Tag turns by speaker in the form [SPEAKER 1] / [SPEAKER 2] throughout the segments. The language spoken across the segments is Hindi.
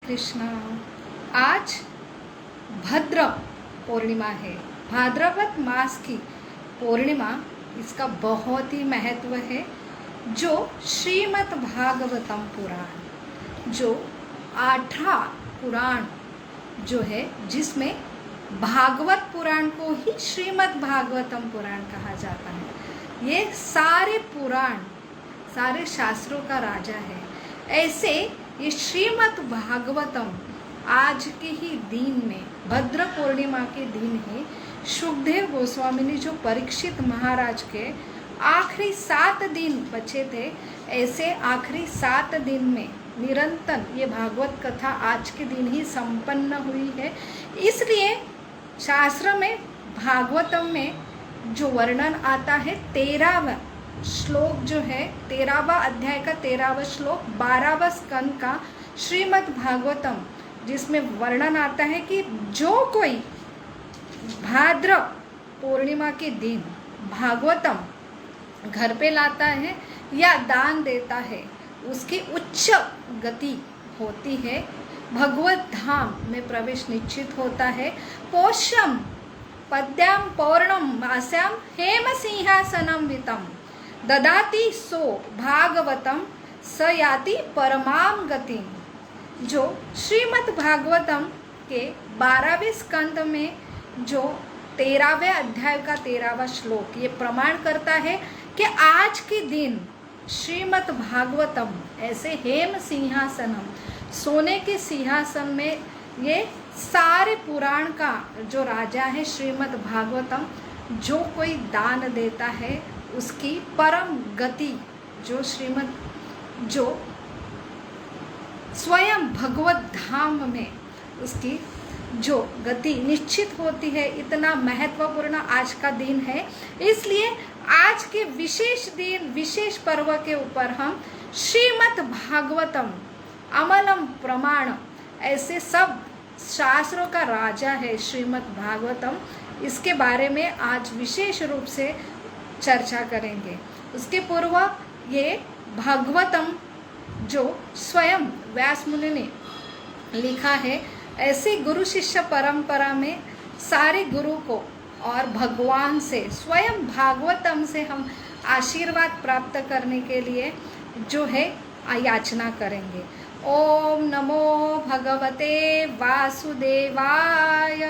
[SPEAKER 1] कृष्णा। आज भद्र पूर्णिमा है, भाद्रपद मास की पूर्णिमा। इसका बहुत ही महत्व है। जो श्रीमद् भागवतम पुराण, जो 18 पुराण जो है, जिसमें भागवत पुराण को ही श्रीमद् भागवतम पुराण कहा जाता है। ये सारे पुराण, सारे शास्त्रों का राजा है। ऐसे ये श्रीमद् भागवतम आज के ही दिन में, भद्र पूर्णिमा के दिन ही, शुकदेव गोस्वामी ने जो परीक्षित महाराज के आखिरी 7 दिन बचे थे, ऐसे आखिरी 7 दिन में निरंतर ये भागवत कथा आज के दिन ही संपन्न हुई है। इसलिए शास्त्र में, भागवतम में जो वर्णन आता है, 13वां श्लोक जो है, 13वां अध्याय का 13वां श्लोक, 12वां स्कंद का श्रीमद् भागवतम, जिसमें वर्णन आता है कि जो कोई भाद्र पूर्णिमा के दिन भागवतम घर पे लाता है या दान देता है, उसकी उच्च गति होती है, भगवत धाम में प्रवेश निश्चित होता है। पोष्यम पद्याम पौर्णम मास्याम हेम सिंहासनम वितम ददाति सो भागवतम स याति परमाम गतिम। जो श्रीमद् भागवतम के 12वें स्कंद में जो 13वें अध्याय का 13वां श्लोक ये प्रमाण करता है कि आज के दिन श्रीमद् भागवतम ऐसे हेम सिंहासनम, सोने के सिंहासन में, ये सारे पुराण का जो राजा है श्रीमद् भागवतम, जो कोई दान देता है उसकी परम गति, जो श्रीमद्, जो स्वयं भगवत धाम में उसकी जो गति निश्चित होती है। इतना महत्वपूर्ण आज का दिन है। इसलिए आज के विशेष दिन, विशेष पर्व के ऊपर हम श्रीमद् भागवतम अमलम प्रमाण, ऐसे सब शास्त्रों का राजा है श्रीमद् भागवतम, इसके बारे में आज विशेष रूप से चर्चा करेंगे। उसके पूर्व ये भागवतम जो स्वयं व्यास मुनि ने लिखा है, ऐसी गुरु शिष्य परंपरा में सारे गुरु को और भगवान से, स्वयं भागवतम से हम आशीर्वाद प्राप्त करने के लिए जो है याचना करेंगे। ओम नमो भगवते वासुदेवाय।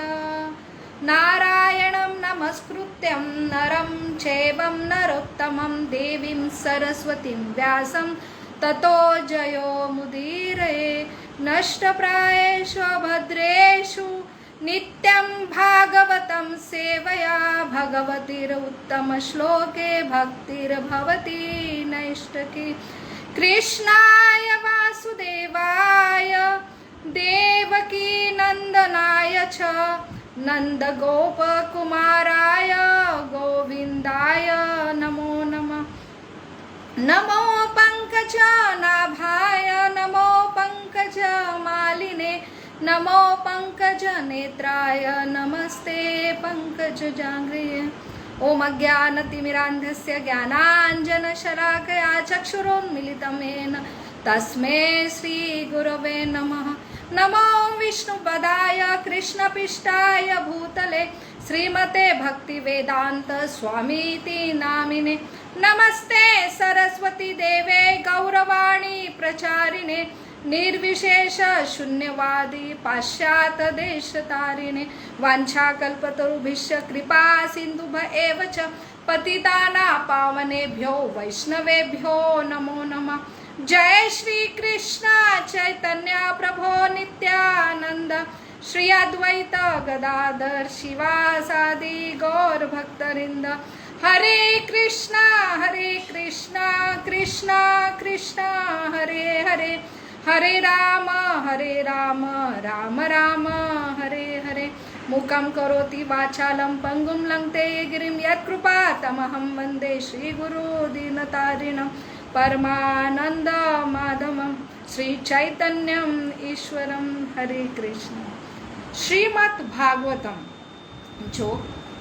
[SPEAKER 1] नारायणं नमस्कृत्यं नरं चैवं नरोत्तमं देवीं सरस्वतीं व्यासं ततो जयो मुदीरये। नष्टप्रायेषु भद्रेषु नित्यं भागवतं सेवया भगवतीरुत्तमश्लोके भक्तिर्भवति नैष्टकी। कृष्णाय वासुदेवाय देवकी नंदनाय च नंदगोपकुमाराय गोविंदाय नमो नमः। नमो पंकजनाभाय नमो पंकजमालिने नमो पंकजनेत्राय नमस्ते पंकजजाङ्घ्रिये। ओम अज्ञानतिमिरान्धस्य ज्ञानाञ्जनशलाकया चक्षुरुन्मीलितं येन तस्मै श्रीगुरवे नमः। नमो विष्णुपदाय कृष्णपिष्टाय भूतले श्रीमते भक्तिवेदांत स्वामीति नामिने। नमस्ते सरस्वती देवे गौरवाणी प्रचारिणे निर्विशेष शून्यवादी पाश्चात्य देशतारिणे। वाञ्छाकल्पतरुभ्यश्च कृपा सिन्धुभ्य एव च पतितानां पावनेभ्यो वैष्णवेभ्यो नमो नमः। जय श्री कृष्ण चैतन्य प्रभो नित्यानंद, श्री अद्वैत गदाधर शिवासादि गौर भक्तवृंद। हरे कृष्णा कृष्णा कृष्णा हरे हरे, हरे राम राम राम हरे हरे। मूकं करोति वाचालं पंगुं लंघते गिरिं यत्कृपातमहं वन्दे श्रीगुरु दीनतारिणं परमानंद माधवम श्री चैतन्यम ईश्वरम। हरे कृष्ण। श्रीमद् भागवतम जो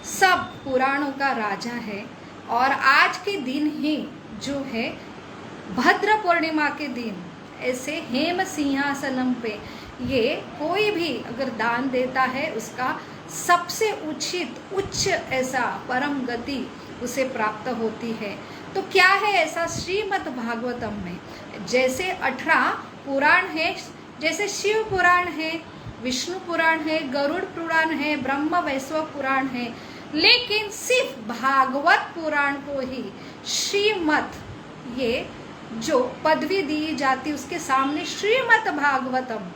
[SPEAKER 1] सब पुराणों का राजा है, और आज के दिन ही जो है भद्र पूर्णिमा के दिन ऐसे हेम सिंहासनम पे ये कोई भी अगर दान देता है उसका सबसे उच्च ऐसा परम गति उसे प्राप्त होती है। तो क्या है ऐसा श्रीमद् भागवतम में? जैसे 18 पुराण है, जैसे शिव पुराण है, विष्णु पुराण है, गरुड़ पुराण है, ब्रह्म वैष्णव पुराण है, लेकिन सिर्फ भागवत पुराण को ही श्रीमद् ये जो पदवी दी जाती उसके सामने श्रीमद् भागवतम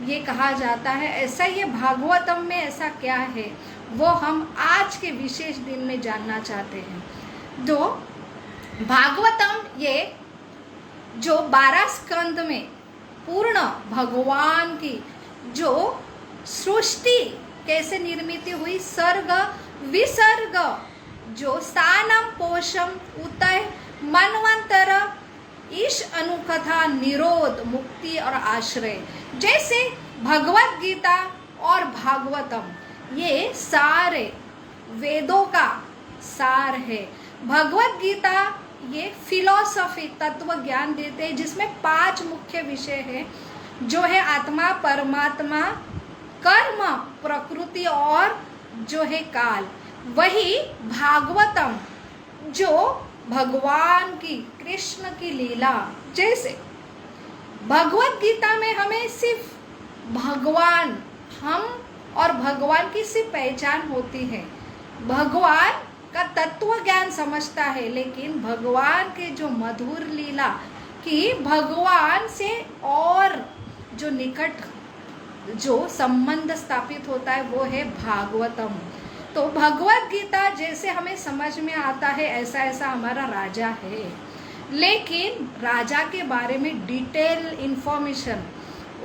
[SPEAKER 1] ये कहा जाता है। ऐसा ये भागवतम में ऐसा क्या है वो हम आज के विशेष दिन में जानना चाहते हैं। तो भागवतम ये जो 12 स्कंद में पूर्ण भगवान की जो सृष्टि कैसे निर्मित हुई, सर्ग विसर्ग, जो स्थानम पोषम उतय मनवंतर, ईश अनुकथा, निरोध, मुक्ति और आश्रय, जैसे भगवत गीता और भागवतम ये सारे वेदों का सार है। भगवत गीता ये फिलॉसफी तत्व ज्ञान देते हैं जिसमें 5 मुख्य विषय है, जो है आत्मा, परमात्मा, कर्म, प्रकृति और जो है काल। वही भागवतम जो भगवान की कृष्ण की लीला, जैसे भगवत गीता में हमें सिर्फ भगवान, हम और भगवान की सिर्फ पहचान होती है, भगवान का तत्व ज्ञान समझता है, लेकिन भगवान के जो मधुर लीला कि भगवान से और जो निकट जो संबंध स्थापित होता है वो है भागवतम। तो भगवत गीता जैसे हमें समझ में आता है ऐसा ऐसा हमारा राजा है, लेकिन राजा के बारे में डिटेल इंफॉर्मेशन,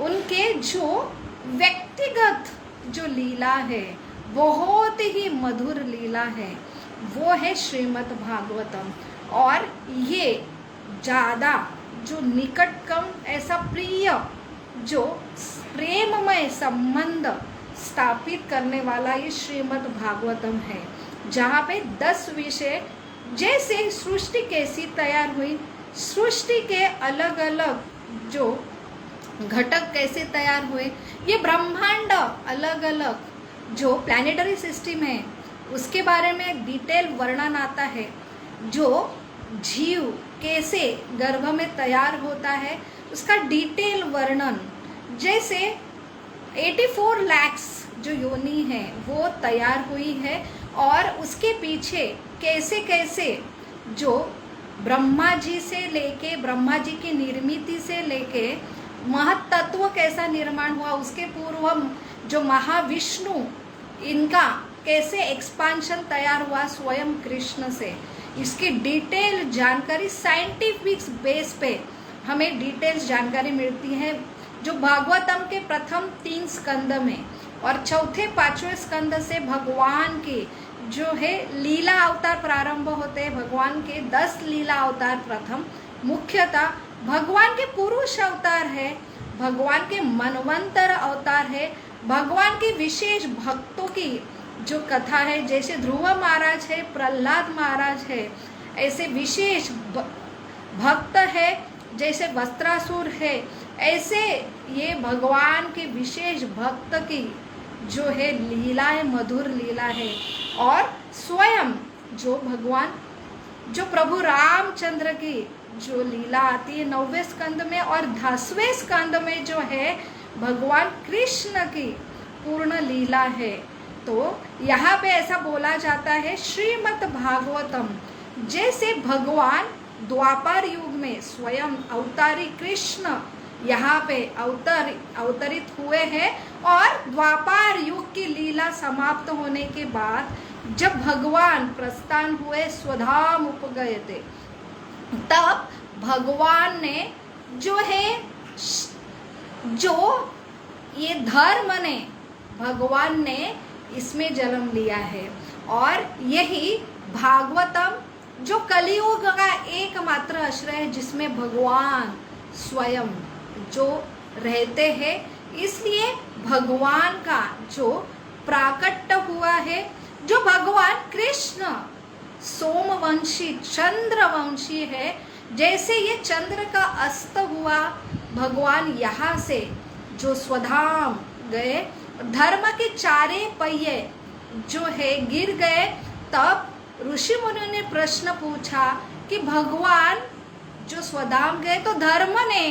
[SPEAKER 1] उनके जो व्यक्तिगत जो लीला है बहुत ही मधुर लीला है, वो है श्रीमद् भागवतम। और ये ज़्यादा जो निकटतम ऐसा प्रिय जो प्रेममय संबंध स्थापित करने वाला ये श्रीमद् भागवतम है, जहाँ पे 10 विषय, जैसे सृष्टि कैसी तैयार हुई, सृष्टि के अलग अलग जो घटक कैसे तैयार हुए, ये ब्रह्मांड अलग अलग जो प्लैनेटरी सिस्टम है उसके बारे में डिटेल वर्णन आता है, जो जीव कैसे गर्भ में तैयार होता है उसका डिटेल वर्णन, जैसे 84 लाख जो योनि है वो तैयार हुई है और उसके पीछे कैसे कैसे जो ब्रह्मा जी से लेके, ब्रह्मा जी की निर्मिति से लेके महत्त्व कैसा निर्माण हुआ, उसके पूर्व जो महाविष्णु इनका कैसे एक्सपांशन तैयार हुआ स्वयं कृष्ण से, इसकी डिटेल जानकारी साइंटिफिक बेस पे हमें डिटेल्स जानकारी मिलती है, जो भागवतम के प्रथम 3 स्कंद में, और चौथे 5वें स्कंद से भगवान के जो है लीला अवतार प्रारंभ होते हैं। भगवान के 10 लीला अवतार प्रथम मुख्यतः भगवान के पुरुष अवतार है, भगवान के मनवंतर अवतार है, भगवान के विशेष भक्तों की जो कथा है, जैसे ध्रुव महाराज है, प्रहलाद महाराज है, ऐसे विशेष भक्त है, जैसे वस्त्रासुर है, ऐसे ये भगवान के विशेष भक्त की जो है लीला है, मधुर लीला है। और स्वयं जो भगवान जो प्रभु रामचंद्र की जो लीला आती है 9वें स्कंद में, और 10वें स्कंद में जो है भगवान कृष्ण की पूर्ण लीला है। तो यहाँ पे ऐसा बोला जाता है श्रीमद् भागवतम, जैसे भगवान द्वापर युग में स्वयं अवतारी कृष्ण यहाँ पे अवतरित हुए हैं, और द्वापर युग की लीला समाप्त होने के बाद जब भगवान प्रस्थान हुए, स्वधाम उपगए थे, तब भगवान ने जो है जो ये धर्म ने भगवान ने इसमें जन्म लिया है। और यही भागवतम जो कलियुग का एकमात्र आश्रय है, जिसमें भगवान स्वयं जो रहते हैं, इसलिए भगवान का जो प्राकट्य हुआ है, जो भगवान कृष्ण सोमवंशी चंद्रवंशी है, जैसे ये चंद्र का अस्त हुआ, भगवान यहाँ से जो स्वधाम गए, धर्म के चारे पहिए जो है गिर गए, तब ऋषि मुनियों ने प्रश्न पूछा कि भगवान जो स्वधाम गए तो धर्म ने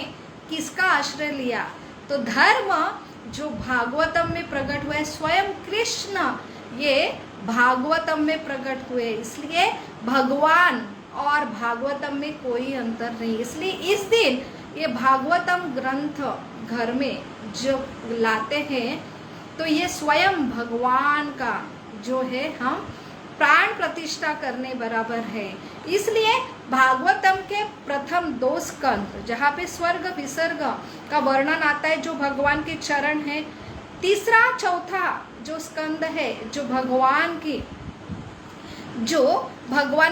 [SPEAKER 1] किसका आश्रय लिया? तो धर्म जो भागवतम में प्रकट हुए, स्वयं कृष्ण ये भागवतम में प्रकट हुए, इसलिए भगवान और भागवतम में कोई अंतर नहीं। इसलिए इस दिन ये भागवतम ग्रंथ घर में जो लाते हैं तो ये स्वयं भगवान का जो है हम प्राण प्रतिष्ठा करने बराबर है। इसलिए भागवतम के प्रथम 2 स्कंद जहाँ पे स्वर्ग विसर्ग का वर्णन आता है, जो भगवान के चरण है, तीसरा चौथा जो स्कंद है जो भगवान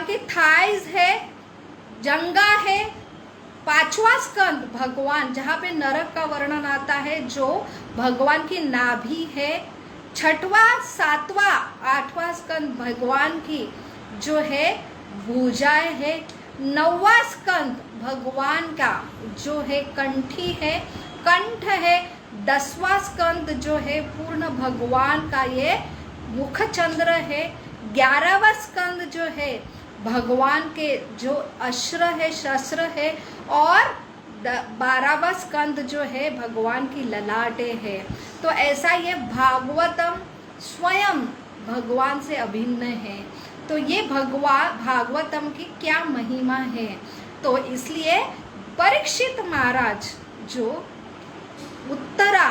[SPEAKER 1] के थाइज है, जंगा है, 5वां स्कंद भगवान जहाँ पे नरक का वर्णन आता है जो भगवान की नाभि है, 6वां 7वां 8वां स्कंद भगवान की जो है भुजाएं है, 9वां स्कंद भगवान का जो है कंठी है, कंठ है, 10वां स्कंद जो है पूर्ण भगवान का ये मुख चंद्र है, 11वां स्कंद जो है भगवान के जो अस्त्र है, शस्त्र है, और 12वां स्कंद जो है भगवान की ललाटे है। तो ऐसा ये भागवतम स्वयं भगवान से अभिन्न है। तो ये भागवतम की क्या महिमा है? तो इसलिए परीक्षित महाराज जो उत्तरा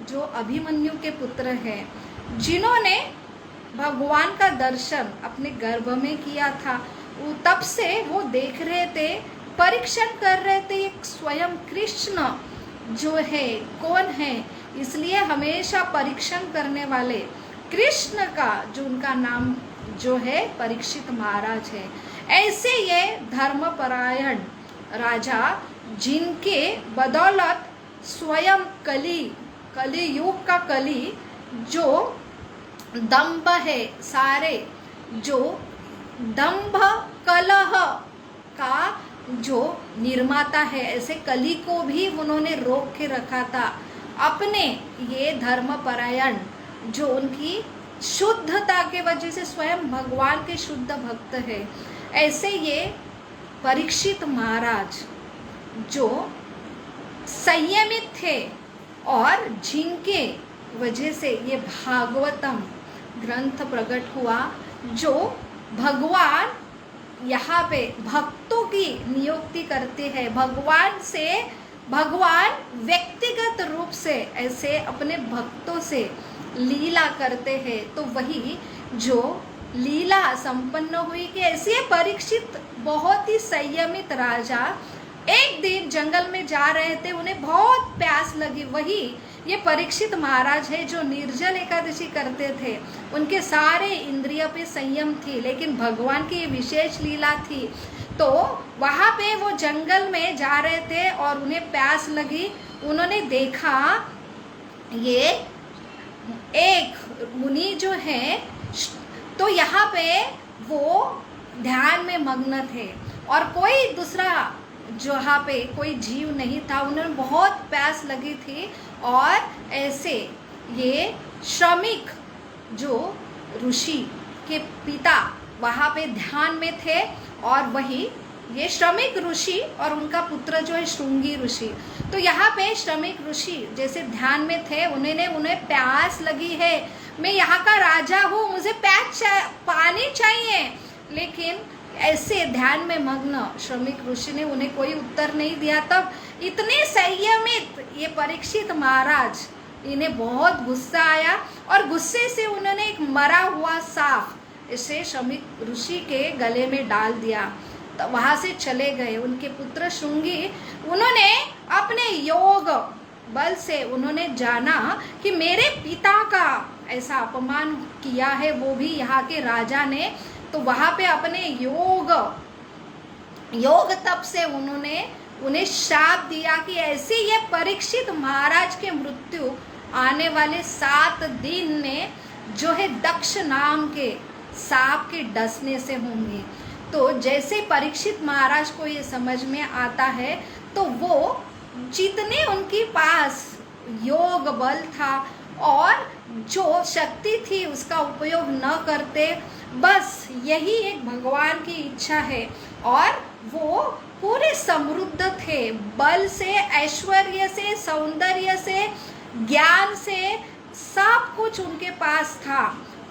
[SPEAKER 1] जो अभिमन्यु के पुत्र हैं, जिन्होंने भगवान का दर्शन अपने गर्भ में किया था, तब से वो देख रहे थे, परीक्षण कर रहे थे एक स्वयं कृष्ण जो है कौन है। इसलिए हमेशा परीक्षण करने वाले कृष्ण का जो उनका नाम जो है परीक्षित महाराज है। ऐसे ये धर्मपरायण राजा जिनके बदौलत स्वयं कली युग का कली जो दंभ है, सारे जो दंभ कलह का जो निर्माता है, ऐसे कली को भी उन्होंने रोक के रखा था। अपने ये धर्मपरायण जो उनकी शुद्धता के वजह से स्वयं भगवान के शुद्ध भक्त है, ऐसे ये परीक्षित महाराज जो संयमित थे और जिनके वजह से ये भागवतम ग्रंथ प्रकट हुआ, जो भगवान यहाँ पे भक्तों की नियुक्ति करते हैं। भगवान व्यक्तिगत रूप से ऐसे अपने भक्तों से लीला करते हैं। तो वही जो लीला संपन्न हुई कि ऐसे परीक्षित बहुत ही संयमित राजा एक दिन जंगल में जा रहे थे, उन्हें बहुत प्यास लगी। वही ये परीक्षित महाराज है जो निर्जल एकादशी करते थे, उनके सारे इंद्रिय पे संयम थी, लेकिन भगवान की ये विशेष लीला थी। तो वहाँ पे वो जंगल में जा रहे थे और उन्हें प्यास लगी। उन्होंने देखा ये एक मुनि जो है, तो यहाँ पे वो ध्यान में मग्न थे और कोई दूसरा जहाँ पे कोई जीव नहीं था। उन्हें बहुत प्यास लगी थी और ऐसे ये श्रमिक जो ऋषि के पिता वहाँ पे ध्यान में थे, और वही ये श्रमिक ऋषि और उनका पुत्र जो है श्रृंगी ऋषि। तो यहाँ पे श्रमिक ऋषि जैसे ध्यान में थे, उन्हें प्यास लगी है, मैं यहाँ का राजा हूँ, मुझे पानी चाहिए। लेकिन ऐसे ध्यान में मग्न श्रमिक ऋषि ने उन्हें कोई उत्तर नहीं दिया। तब इतने संयमित ये परीक्षित महाराज, इन्हें बहुत गुस्सा आया और गुस्से से उन्होंने एक मरा हुआ सांप इसे श्रमिक ऋषि के गले में डाल दिया। तो वहाँ से चले गए। उनके पुत्र श्रृंगी, उन्होंने अपने योग बल से उन्होंने जाना कि मेरे पिता का ऐसा अपमान किया है, वो भी यहाँ के राजा ने। तो वहाँ पे अपने योग तप से उन्हें शाप दिया कि ऐसे ये परीक्षित महाराज के मृत्यु आने वाले 7 दिन में जो है दक्ष नाम के सांप के डसने से होंगे। तो जैसे परीक्षित महाराज को ये समझ में आता है, तो वो जितने उनके पास योग बल था और जो शक्ति थी उसका उपयोग न करते। बस यही एक भगवान की इच्छा है और वो पूरे समृद्ध थे, बल से, ऐश्वर्य से, सौंदर्य से, ज्ञान से, सब कुछ उनके पास था।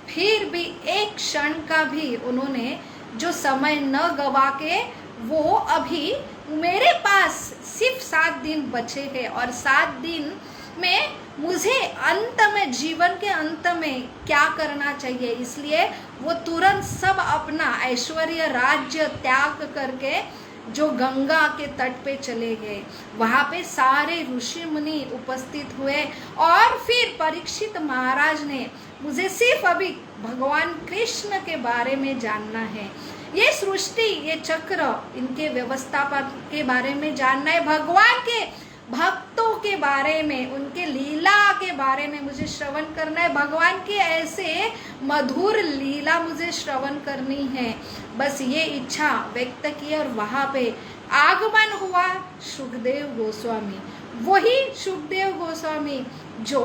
[SPEAKER 1] फिर भी एक क्षण का भी उन्होंने जो समय न गवा के, वो अभी मेरे पास सिर्फ 7 दिन बचे हैं और 7 दिन में मुझे अंत में, जीवन के अंत में क्या करना चाहिए, इसलिए वो तुरंत सब अपना ऐश्वर्य राज्य त्याग करके जो गंगा के तट पे चले गए। वहाँ पे सारे ऋषि मुनि उपस्थित हुए और फिर परीक्षित महाराज ने, मुझे सिर्फ अभी भगवान कृष्ण के बारे में जानना है, ये सृष्टि, ये चक्र, इनके व्यवस्थापन के बारे में जानना है, भगवान के भक्तों के बारे में, उनके लीला के बारे में मुझे श्रवण करना है, भगवान की ऐसे मधुर लीला मुझे श्रवण करनी है। बस ये इच्छा व्यक्त की और वहाँ पे आगमन हुआ सुखदेव गोस्वामी। वही सुखदेव गोस्वामी जो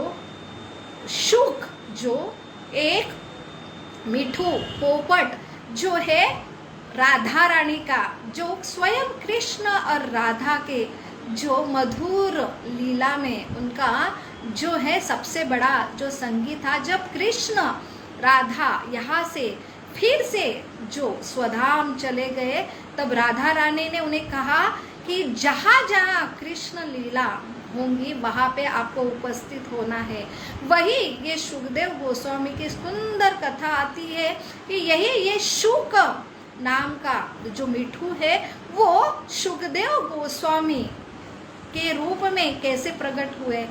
[SPEAKER 1] शुक, जो एक मिठू पोपट जो है राधा रानी का, जो स्वयं कृष्ण और राधा के जो मधुर लीला में उनका जो है सबसे बड़ा जो संगीत था। जब कृष्ण राधा यहाँ से फिर से जो स्वधाम चले गए, तब राधा रानी ने उन्हें कहा कि जहाँ जहाँ कृष्ण लीला होंगी वहाँ पे आपको उपस्थित होना है। वही ये सुखदेव गोस्वामी की सुंदर कथा आती है कि यही ये शुक नाम का जो मिठू है वो सुखदेव गोस्वामी के रूप में कैसे प्रकट हुए।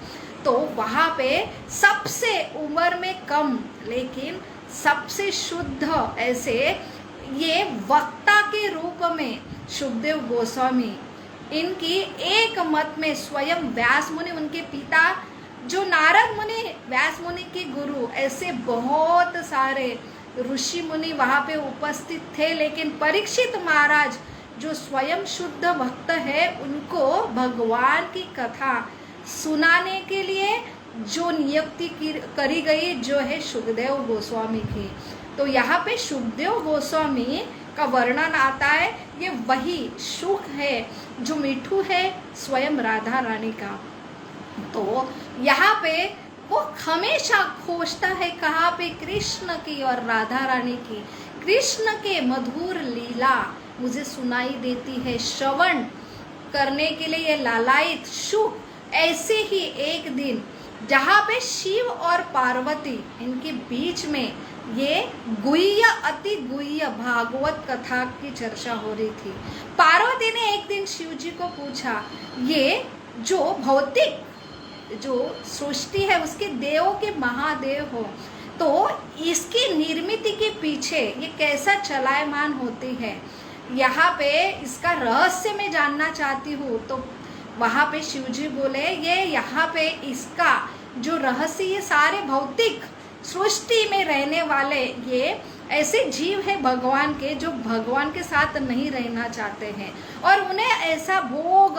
[SPEAKER 1] तो वहाँ पे सबसे उम्र में कम लेकिन सबसे शुद्ध ऐसे ये वक्ता के रूप में सुखदेव गोस्वामी, इनकी एक मत में स्वयं व्यास मुनि, उनके पिता जो नारद मुनि, व्यास मुनि के गुरु, ऐसे बहुत सारे ऋषि मुनि वहाँ पे उपस्थित थे। लेकिन परीक्षित महाराज जो स्वयं शुद्ध भक्त है, उनको भगवान की कथा सुनाने के लिए जो नियुक्ति करी गई जो है सुखदेव गोस्वामी की। तो यहाँ पे सुखदेव गोस्वामी का वर्णन आता है, ये वही सुख है जो मिठू है स्वयं राधा रानी का। तो यहाँ पे वो हमेशा खोजता है कहाँ पे कृष्ण की और राधा रानी की, कृष्ण के मधुर लीला मुझे सुनाई देती है, श्रवण करने के लिए ये लालायित सुख। ऐसे ही एक दिन जहाँ पे शिव और पार्वती इनके बीच में ये गुह्य, अति गुह्य भागवत कथा की चर्चा हो रही थी। पार्वती ने एक दिन शिव जी को पूछा, ये जो भौतिक जो सृष्टि है उसके देवों के महादेव हो, तो इसकी निर्मित के पीछे ये कैसा चलायमान होती है, यहाँ पे इसका रहस्य मैं जानना चाहती हूँ। तो वहाँ पे शिवजी बोले, ये यहाँ पे इसका जो रहस्य, ये सारे भौतिक सृष्टि में रहने वाले ये ऐसे जीव है भगवान के, जो भगवान के साथ नहीं रहना चाहते हैं और उन्हें ऐसा भोग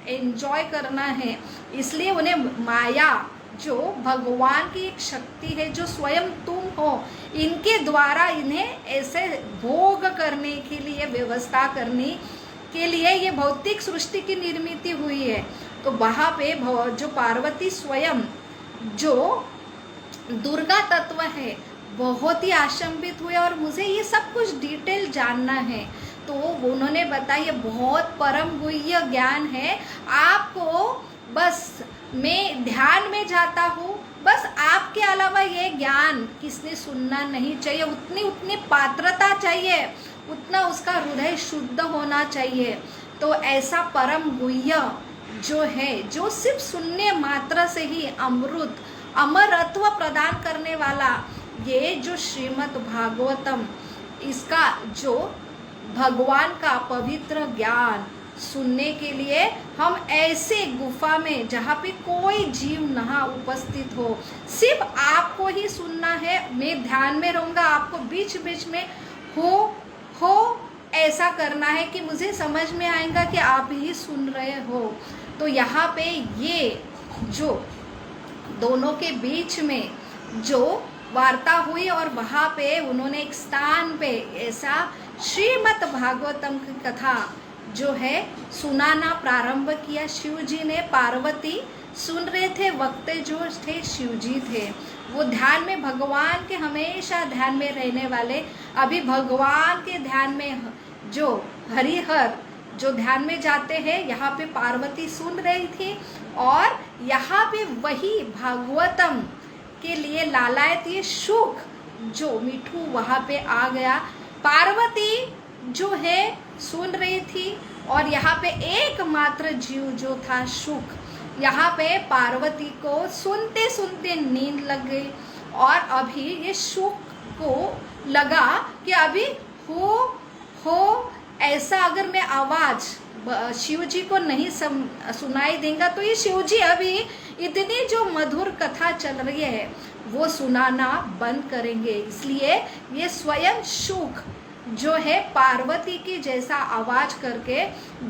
[SPEAKER 1] एंजॉय करना है, इसलिए उन्हें माया जो भगवान की एक शक्ति है, जो स्वयं तुम हो, इनके द्वारा इन्हें ऐसे भोग करने के लिए, व्यवस्था करने के लिए ये भौतिक सृष्टि की निर्मित हुई है। तो वहाँ पे जो पार्वती स्वयं जो दुर्गा तत्व है बहुत ही आशंबित हुए और मुझे ये सब कुछ डिटेल जानना है। तो उन्होंने बताया ये बहुत परम गुह्य ज्ञान है, आपको बस मैं ध्यान में जाता हूँ, बस आपके अलावा ये ज्ञान किसने सुनना नहीं चाहिए, उतनी पात्रता चाहिए, उतना उसका हृदय शुद्ध होना चाहिए। तो ऐसा परम गुह्य जो है, जो सिर्फ सुनने मात्र से ही अमृत अमरत्व प्रदान करने वाला, ये जो श्रीमद् भागवतम, इसका जो भगवान का पवित्र ज्ञान सुनने के लिए हम ऐसे गुफा में जहाँ पे कोई जीव ना उपस्थित हो, सिर्फ आपको ही सुनना है, मैं ध्यान में रहूँगा, आपको बीच बीच में हो ऐसा करना है कि मुझे समझ में आएगा कि आप ही सुन रहे हो। तो यहाँ पे ये जो दोनों के बीच में जो वार्ता हुई और वहाँ पे उन्होंने एक स्थान पे ऐसा श्रीमद् भागवतम की कथा जो है सुनाना प्रारंभ किया। शिव जी ने, पार्वती सुन रहे थे, वक्ते जो थे शिव जी थे। वो ध्यान में, भगवान के हमेशा ध्यान में रहने वाले, अभी भगवान के ध्यान में जो हरिहर जो ध्यान में जाते हैं, यहाँ पे पार्वती सुन रही थी और यहाँ पे वही भागवतम के लिए लालायत ये शुक जो मिठू वहाँ पे आ गया। पार्वती जो है सुन रही थी और यहाँ पे एकमात्र जीव जो था शुक, यहाँ पे पार्वती को सुनते सुनते नींद लग गई और अभी ये शुक को लगा कि अभी हो ऐसा अगर मैं आवाज शिव जी को नहीं सुनाई देगा तो ये शिव जी अभी इतनी जो मधुर कथा चल रही है वो सुनाना बंद करेंगे। इसलिए ये स्वयं शुक जो है पार्वती की जैसा आवाज करके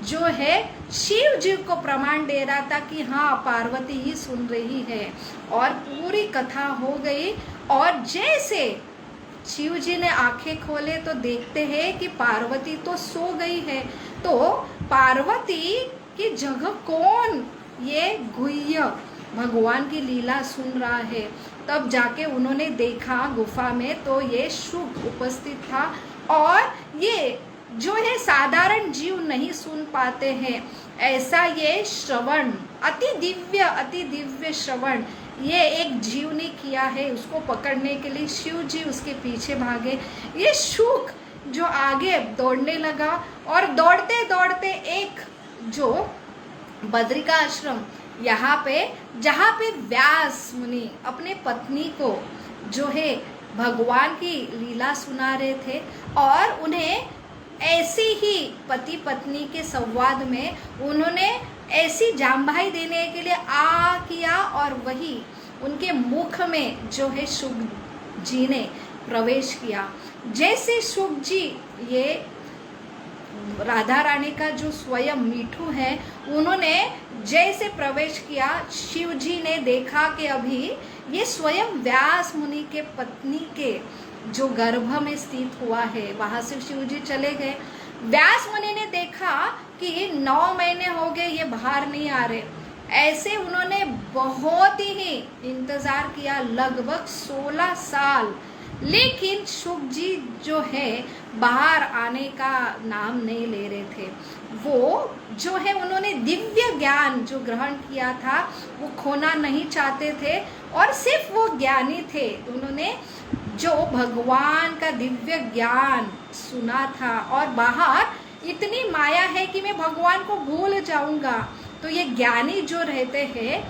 [SPEAKER 1] जो है शिव जी को प्रमाण दे रहा था कि हाँ पार्वती ही सुन रही है। और पूरी कथा हो गई और जैसे शिव जी ने आंखें खोले तो देखते हैं कि पार्वती तो सो गई है। तो पार्वती की जगह कौन ये गुह्य भगवान की लीला सुन रहा है। तब जाके उन्होंने देखा गुफा में तो ये शुक उपस्थित था और ये जो है साधारण जीव नहीं सुन पाते हैं, ऐसा ये श्रवण अति दिव्य श्रवण ये एक जीव ने किया है। उसको पकड़ने के लिए शिव जी उसके पीछे भागे। ये शुक जो आगे दौड़ने लगा और दौड़ते दौड़ते एक जो बद्रिका आश्रम यहाँ पे, जहाँ पे व्यास मुनि अपने पत्नी को जो है भगवान की लीला सुना रहे थे और उन्हें ऐसी ही पति पत्नी के संवाद में उन्होंने ऐसी जामभाई देने के लिए किया और वही उनके मुख में जो है शुक जी ने प्रवेश किया। जैसे शुक जी ये राधा रानी का जो स्वयं मिठू है उन्होंने जैसे प्रवेश किया, शिव जी ने देखा कि अभी ये स्वयं व्यास मुनि के पत्नी के जो गर्भ में स्थित हुआ है। वहां से शिव जी चले गए। व्यास मुनि ने देखा कि 9 महीने हो गए ये बाहर नहीं आ रहे। ऐसे उन्होंने बहुत ही इंतजार किया, लगभग 16 साल, लेकिन शुक जी जो है बाहर आने का नाम नहीं ले रहे थे। वो जो है उन्होंने दिव्य ज्ञान जो ग्रहण किया था वो खोना नहीं चाहते थे और सिर्फ वो ज्ञानी थे। उन्होंने जो भगवान का दिव्य ज्ञान सुना था और बाहर इतनी माया है कि मैं भगवान को भूल जाऊंगा। तो ये ज्ञानी जो रहते हैं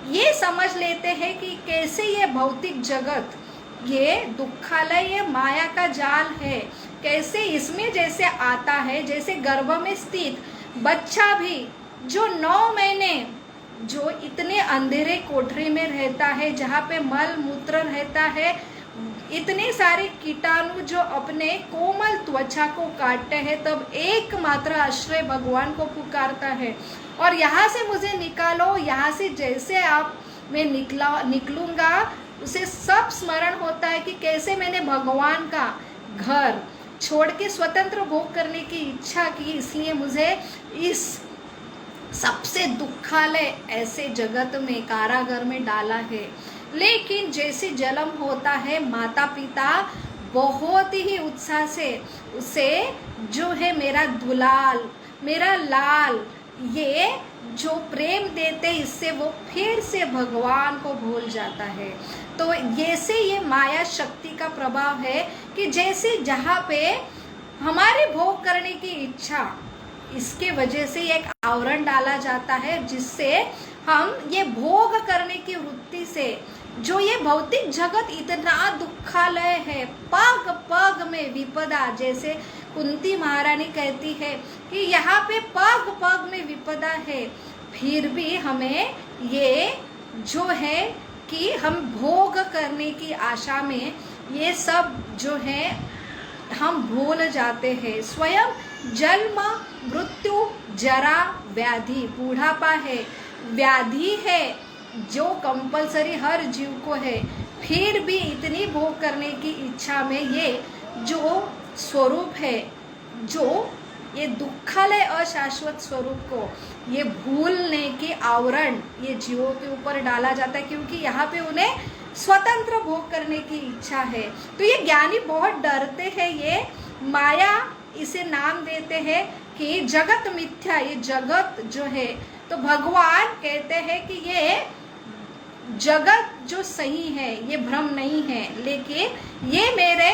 [SPEAKER 1] ये समझ लेते हैं कि कैसे ये भौतिक जगत, ये दुखालय, ये माया का जाल है, कैसे इसमें जैसे आता है, जैसे गर्भ में स्थित बच्चा भी जो 9 महीने जो इतने अंधेरे कोठरी में रहता है जहाँ पे मल मूत्र रहता है, इतने सारे कीटाणु जो अपने कोमल त्वचा को काटते हैं, तब एकमात्र आश्रय भगवान को पुकारता है और यहाँ से मुझे निकालो, यहाँ से जैसे आप मैं निकलूँगा उसे सब स्मरण होता है कि कैसे मैंने भगवान का घर छोड़ के स्वतंत्र भोग करने की इच्छा की, इसलिए मुझे इस सबसे दुखालय ऐसे जगत में, कारागार में डाला है। लेकिन जैसे जन्म होता है, माता पिता बहुत ही उत्साह से उसे जो है मेरा दुलाल, मेरा लाल, ये जो प्रेम देते, इससे वो फिर से भगवान को भूल जाता है। तो जैसे ये माया शक्ति का प्रभाव है कि जैसे जहाँ पे हमारे भोग करने की इच्छा, इसके वजह से एक आवरण डाला जाता है जिससे हम ये भोग करने की वृत्ति से, जो ये भौतिक जगत इतना दुखालय है, पग पग में विपदा, जैसे कुंती महारानी कहती है कि यहाँ पे पग पग में विपदा है, फिर भी हमें ये जो है कि हम भोग करने की आशा में ये सब जो है हम भूल जाते हैं। स्वयं जन्म, मृत्यु, जरा, व्याधि, बूढ़ापा है, व्याधि है जो कंपलसरी हर जीव को है, फिर भी इतनी भोग करने की इच्छा में ये जो स्वरूप है, जो ये दुखालय अशाश्वत स्वरूप को ये भूलने की आवरण ये जीवों के ऊपर डाला जाता है, क्योंकि यहाँ पे उन्हें स्वतंत्र भोग करने की इच्छा है। तो ये ज्ञानी बहुत डरते हैं, ये माया इसे नाम देते हैं कि जगत मिथ्या, ये जगत जो है, तो भगवान कहते हैं कि ये जगत जो सही है ये भ्रम नहीं है, लेकिन ये मेरे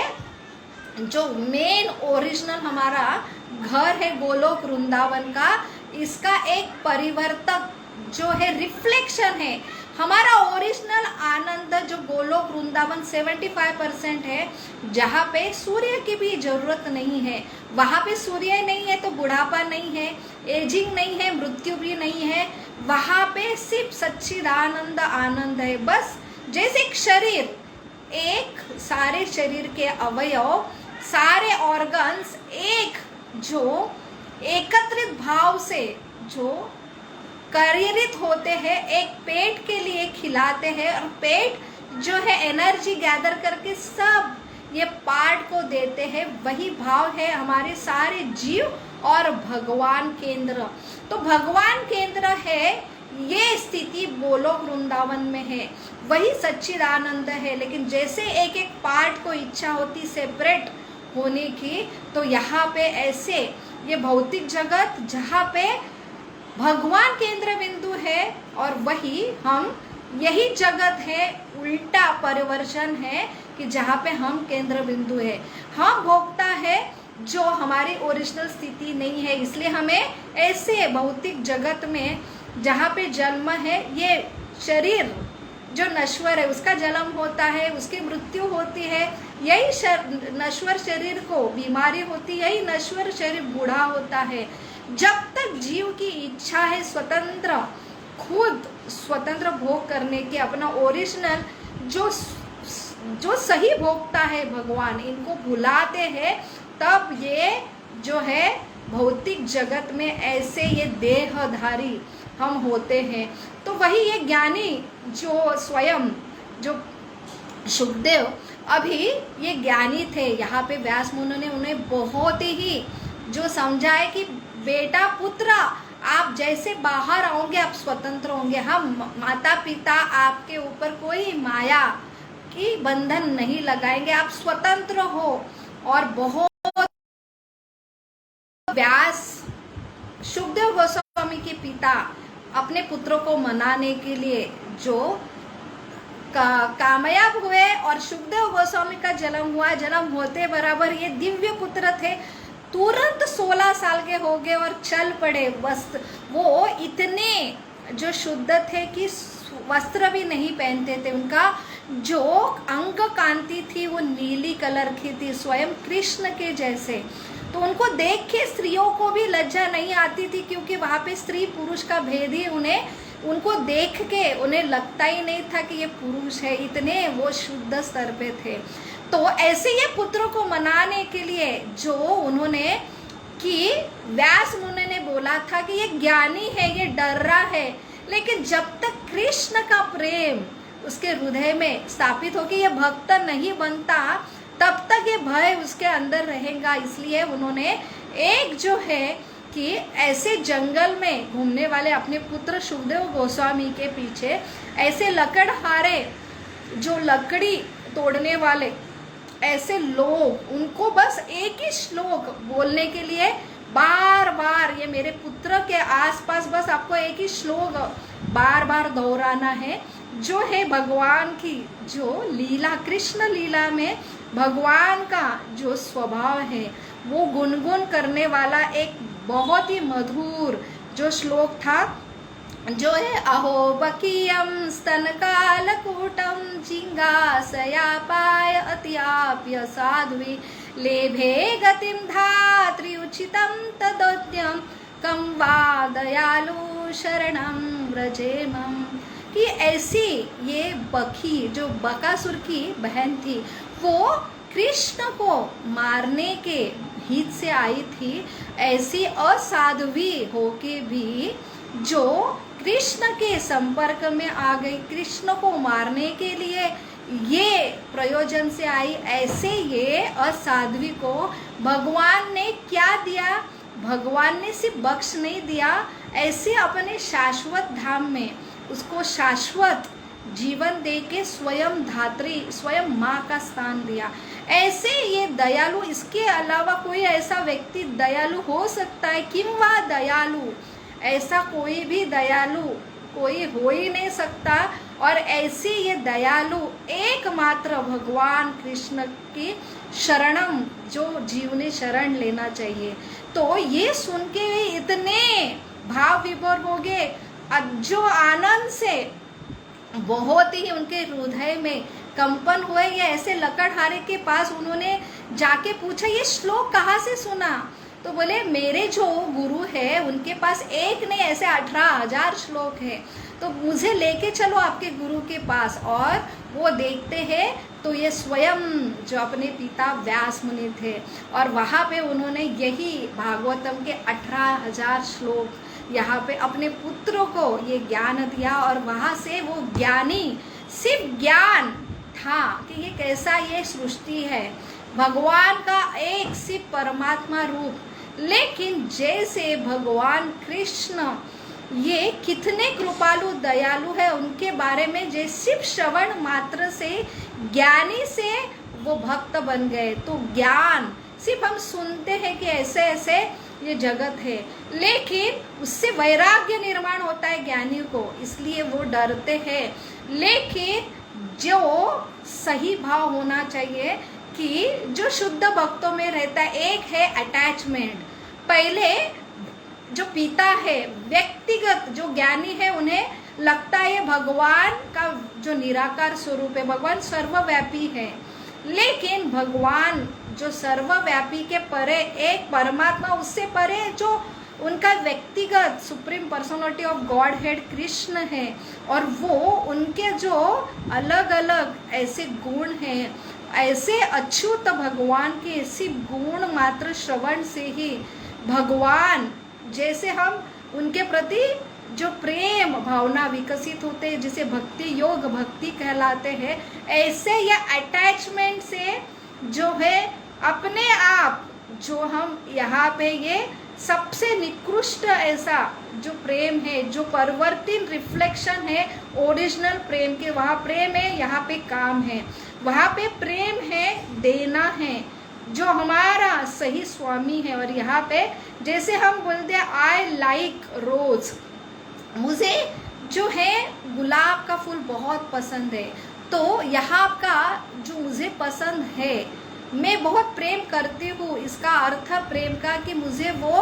[SPEAKER 1] जो मेन ओरिजिनल हमारा घर है गोलोक वृंदावन का, इसका एक परिवर्तक जो है रिफ्लेक्शन है। हमारा ओरिजिनल आनंद जो गोलोक वृंदावन 75% है, जहाँ पे सूर्य की भी जरूरत नहीं है, वहाँ पे सूर्य नहीं है तो बुढ़ापा नहीं है, एजिंग नहीं है, मृत्यु भी नहीं है, वहाँ पे सिर्फ सच्चिदानंद आनंद है। बस जैसे एक शरीर, एक सारे शरीर के अवयव, सारे ऑर्गन्स एक जो एकत्रित भाव से जो कार्यरत होते हैं, एक पेट के लिए खिलाते हैं, और पेट जो है एनर्जी गैदर करके सब ये पार्ट को देते हैं, वही भाव है हमारे सारे जीव और भगवान केंद्र। तो भगवान केंद्र है, ये स्थिति गोलोक वृंदावन में है, वही सच्चिदानंद है। लेकिन जैसे एक एक पार्ट को इच्छा होती सेपरेट होने की, तो यहाँ पे ऐसे ये भौतिक जगत जहाँ पे भगवान केंद्र बिंदु है और वही हम, यही जगत है, उल्टा परिवर्तन है कि जहाँ पे हम केंद्र बिंदु है, हम भोक्ता है, जो हमारी ओरिजिनल स्थिति नहीं है। इसलिए हमें ऐसे भौतिक जगत में जहाँ पे जन्म है, ये शरीर जो नश्वर है उसका जन्म होता है, उसकी मृत्यु होती है, यही नश्वर शरीर को बीमारी होती है, यही नश्वर शरीर बूढ़ा होता है। जब तक जीव की इच्छा है स्वतंत्र, खुद स्वतंत्र भोग करने के, अपना ओरिजिनल जो सही भोगता है भगवान, इनको भुलाते हैं, तब ये जो है भौतिक जगत में ऐसे ये देहधारी हम होते हैं। तो वही ये ज्ञानी जो स्वयं जो सुखदेव अभी ये ज्ञानी थे, यहाँ पे व्यास मुनि ने उन्हें बहुत ही जो समझाए कि बेटा पुत्र, आप जैसे बाहर आओगे आप स्वतंत्र होंगे, हम माता पिता आपके ऊपर कोई माया की बंधन नहीं लगाएंगे, आप स्वतंत्र हो। और बहुत व्यास सुखदेव गोस्वामी के पिता अपने पुत्रों को मनाने के लिए जो कामयाब हुए और सुखदेव गोस्वामी का जन्म हुआ, जन्म होते बराबर ये दिव्य पुत्र थे, तुरंत 16 साल के हो गए और चल पड़े। वस्त्र वो इतने जो शुद्ध थे कि वस्त्र भी नहीं पहनते थे, उनका जो अंग कांति थी वो नीली कलर की थी, स्वयं कृष्ण के जैसे। तो उनको देख के स्त्रियों को भी लज्जा नहीं आती थी, क्योंकि वहाँ पे स्त्री पुरुष का भेद ही उनको देख के उन्हें लगता ही नहीं था कि ये पुरुष है, इतने वो शुद्ध स्तर पे थे। तो ऐसे ये पुत्रों को मनाने के लिए जो उन्होंने कि व्यास मुनि ने बोला था कि ये ज्ञानी है, ये डर रहा है, लेकिन जब तक कृष्ण का प्रेम उसके हृदय में स्थापित होकर ये भक्त नहीं बनता, तब तक ये भय उसके अंदर रहेगा। इसलिए उन्होंने एक जो है कि ऐसे जंगल में घूमने वाले अपने पुत्र सुखदेव गोस्वामी के पीछे ऐसे लकड़हारे जो लकड़ी तोड़ने वाले ऐसे लोग, उनको बस एक ही श्लोक बोलने के लिए बार बार, ये मेरे पुत्र के आसपास बस आपको एक ही श्लोक बार बार दोहराना है, जो है भगवान की जो लीला, कृष्ण लीला में भगवान का जो स्वभाव है वो गुनगुन करने वाला एक बहुत ही मधुर जो श्लोक था, जो है अहो बकीयम स्तनकालकूटम जिंगासयापाय अत्याप्य साध्वी लेभे गतिम धात्री उचितम तदोद्यम कम वा दयालु शरणम व्रजेमम। कि ऐसी ये बकी जो बकासुर की बहन थी, वो कृष्ण को मारने के हित से आई थी, ऐसी असाध्वी होके भी जो कृष्ण के संपर्क में आ गई, कृष्ण को मारने के लिए ये प्रयोजन से आई। ऐसे ये असाध्वी को भगवान ने क्या दिया? भगवान ने सिर्फ बख्श नहीं दिया, ऐसे अपने शाश्वत धाम में उसको शाश्वत जीवन दे के स्वयं धात्री, स्वयं माँ का स्थान दिया। ऐसे ये दयालु, इसके अलावा कोई ऐसा व्यक्ति दयालु हो सकता है? किंवा दयालु, ऐसा कोई भी दयालु कोई हो ही नहीं सकता। और ऐसे ये दयालु एकमात्र भगवान कृष्ण की शरणम, जो जीव ने शरण लेना चाहिए। तो ये सुन के इतने भाव विभोर हो गए, जो आनंद से बहुत ही उनके हृदय में कंपन हुए। ये ऐसे लकड़हारे के पास उन्होंने जाके पूछा, ये श्लोक कहाँ से सुना? तो बोले मेरे जो गुरु है उनके पास एक नहीं ऐसे 18,000 श्लोक है, तो मुझे लेके चलो आपके गुरु के पास। और वो देखते हैं तो ये स्वयं जो अपने पिता व्यास मुनि थे, और वहाँ पे उन्होंने यही भागवतम के 18,000 श्लोक यहाँ पे अपने पुत्रों को ये ज्ञान दिया। और वहाँ से वो ज्ञानी सिर्फ ज्ञान था कि ये कैसा ये सृष्टि है, भगवान का एक सिर्फ परमात्मा रूप। लेकिन जैसे भगवान कृष्ण ये कितने कृपालु दयालु है, उनके बारे में जैसे सिर्फ श्रवण मात्र से ज्ञानी से वो भक्त बन गए। तो ज्ञान सिर्फ हम सुनते हैं कि ऐसे ऐसे ये जगत है, लेकिन उससे वैराग्य निर्माण होता है ज्ञानी को, इसलिए वो डरते हैं। लेकिन जो सही भाव होना चाहिए कि जो शुद्ध भक्तों में रहता है, एक है अटैचमेंट। पहले जो पिता है, व्यक्तिगत जो ज्ञानी है, उन्हें लगता है भगवान का जो निराकार स्वरूप है, भगवान सर्वव्यापी है। लेकिन भगवान जो सर्वव्यापी के परे एक परमात्मा, उससे परे जो उनका व्यक्तिगत supreme personality of God head Krishna है, और वो उनके जो अलग अलग ऐसे गुण हैं, ऐसे अच्युत भगवान के सिर्फ गुण मात्र श्रवण से ही भगवान जैसे हम उनके प्रति जो प्रेम भावना विकसित होते हैं, जिसे भक्ति योग भक्ति कहलाते हैं, ऐसे या अटैचमेंट से जो है अपने आप जो हम यहाँ पे ये सबसे निकृष्ट ऐसा जो प्रेम है, जो परिवर्तित रिफ्लेक्शन है ओरिजिनल प्रेम के, वहाँ प्रेम है, यहाँ पे काम है, वहाँ पे प्रेम है, देना है, जो हमारा सही स्वामी है। और यहाँ पे जैसे हम बोलते हैं आई लाइक रोज, मुझे जो है गुलाब का फूल बहुत पसंद है, तो यहाँ का जो मुझे पसंद है मैं बहुत प्रेम करती हूँ। इसका अर्थ प्रेम का कि मुझे वो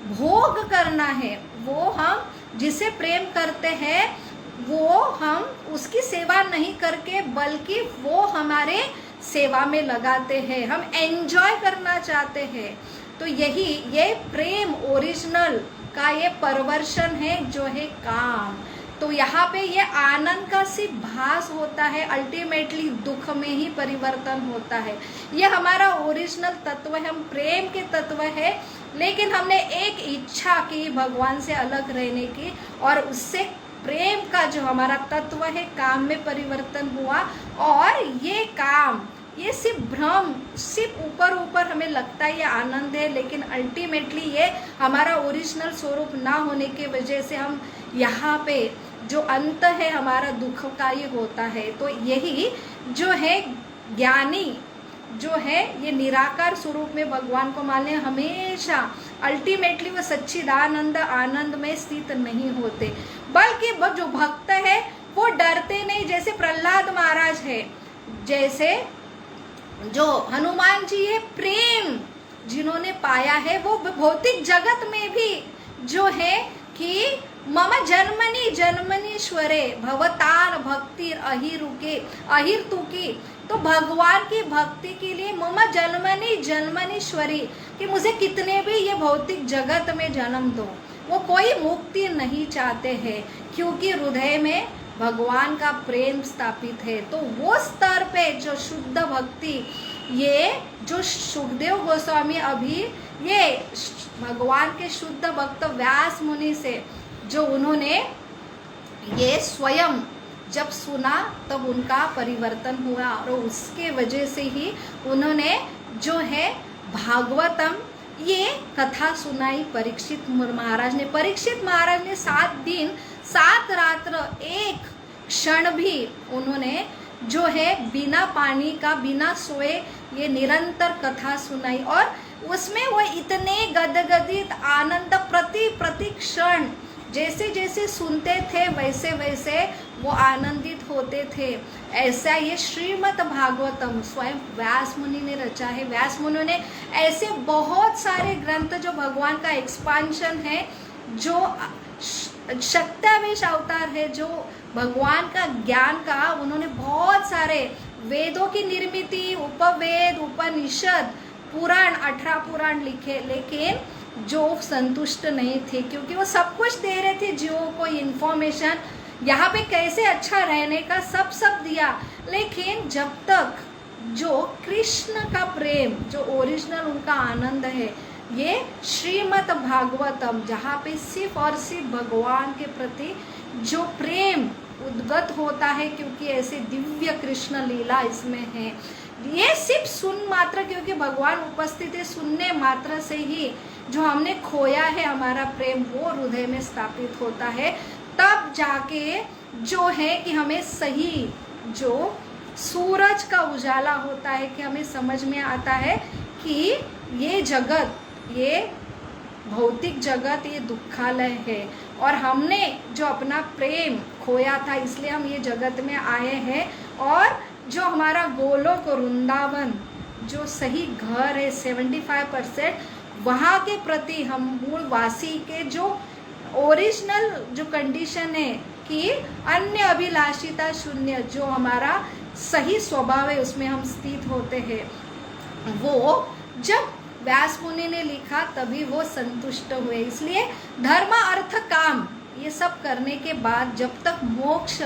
[SPEAKER 1] भोग करना है, वो हम जिसे प्रेम करते हैं वो हम उसकी सेवा नहीं करके बल्कि वो हमारे सेवा में लगाते हैं, हम एंजॉय करना चाहते हैं। तो यही ये प्रेम ओरिजिनल का ये परवर्शन है जो है काम। तो यहाँ पे ये आनंद का सिर्फ भास होता है, अल्टीमेटली दुख में ही परिवर्तन होता है। ये हमारा ओरिजिनल तत्व है, हम प्रेम के तत्व है, लेकिन हमने एक इच्छा की भगवान से अलग रहने की, और उससे प्रेम का जो हमारा तत्व है काम में परिवर्तन हुआ। और ये काम ये सिर्फ भ्रम, सिर्फ ऊपर ऊपर हमें लगता है ये आनंद है, लेकिन अल्टीमेटली ये हमारा ओरिजिनल स्वरूप ना होने की वजह से हम यहाँ पे जो अंत है हमारा दुख का ही होता है। तो यही जो है ज्ञानी जो है ये निराकार स्वरूप में भगवान को मानने हमेशा अल्टीमेटली वो सच्चिदानंद आनंद में स्थित नहीं होते, बल्कि जो भक्त है वो डरते नहीं। जैसे प्रहलाद महाराज है, जैसे जो हनुमान जी है, प्रेम जिन्होंने पाया है वो भौतिक जगत में भी जो है कि मम जन्मनि जन्मनीश्वरे भवतार भक्ति अहिरुके अहिर्तुकी, तो भगवान की भक्ति के लिए मम जन्मनि जन्मनीश्वरी, कि मुझे कितने भी ये भौतिक जगत में जन्म दो, वो कोई मुक्ति नहीं चाहते हैं, क्योंकि हृदय में भगवान का प्रेम स्थापित है। तो वो स्तर पे जो शुद्ध भक्ति, ये जो सुखदेव गोस्वामी अभी ये भगवान के शुद्ध भक्त व्यास मुनि से जो उन्होंने ये स्वयं जब सुना तब उनका परिवर्तन हुआ और उसके वजह से ही उन्होंने जो है भागवतम ये कथा सुनाई परीक्षित महाराज ने। परीक्षित महाराज ने 7 दिन 7 रात्र एक क्षण भी उन्होंने जो है बिना पानी का बिना सोए ये निरंतर कथा सुनाई और उसमें वो इतने गदगदित आनंद प्रति क्षण जैसे जैसे सुनते थे वैसे वैसे वो आनंदित होते थे। ऐसा ये श्रीमद् भागवतम स्वयं व्यास मुनि ने रचा है। व्यास मुनि ने ऐसे बहुत सारे ग्रंथ जो भगवान का एक्सपांशन है, जो शक्त्यावेश अवतार है, जो भगवान का ज्ञान का उन्होंने बहुत सारे वेदों की निर्मिति, उपवेद, उपनिषद, पुराण 18 पुराण लिखे, लेकिन जो संतुष्ट नहीं थे क्योंकि वो सब कुछ दे रहे थे जीवों को इन्फॉर्मेशन, यहाँ पे कैसे अच्छा रहने का सब दिया, लेकिन जब तक जो कृष्ण का प्रेम जो ओरिजिनल उनका आनंद है, ये श्रीमद् भागवतम जहाँ पे सिर्फ और सिर्फ भगवान के प्रति जो प्रेम उद्गत होता है, क्योंकि ऐसे दिव्य कृष्ण लीला इसमें है, ये सिर्फ सुन मात्र, क्योंकि भगवान उपस्थित है, सुनने मात्र से ही जो हमने खोया है हमारा प्रेम वो हृदय में स्थापित होता है। तब जाके जो है कि हमें सही जो सूरज का उजाला होता है कि हमें समझ में आता है कि ये जगत, ये भौतिक जगत ये दुखालय है और हमने जो अपना प्रेम खोया था इसलिए हम ये जगत में आए हैं, और जो हमारा गोलोक वृंदावन जो सही घर है 75%, वहाँ के प्रति हम मूल वासी के जो ओरिजिनल जो कंडीशन है कि अन्य अभिलाषिता शून्य जो हमारा सही स्वभाव है उसमें हम स्थित होते हैं, वो जब व्यास मुनि ने लिखा तभी वो संतुष्ट हुए। इसलिए धर्म अर्थ काम ये सब करने के बाद जब तक मोक्ष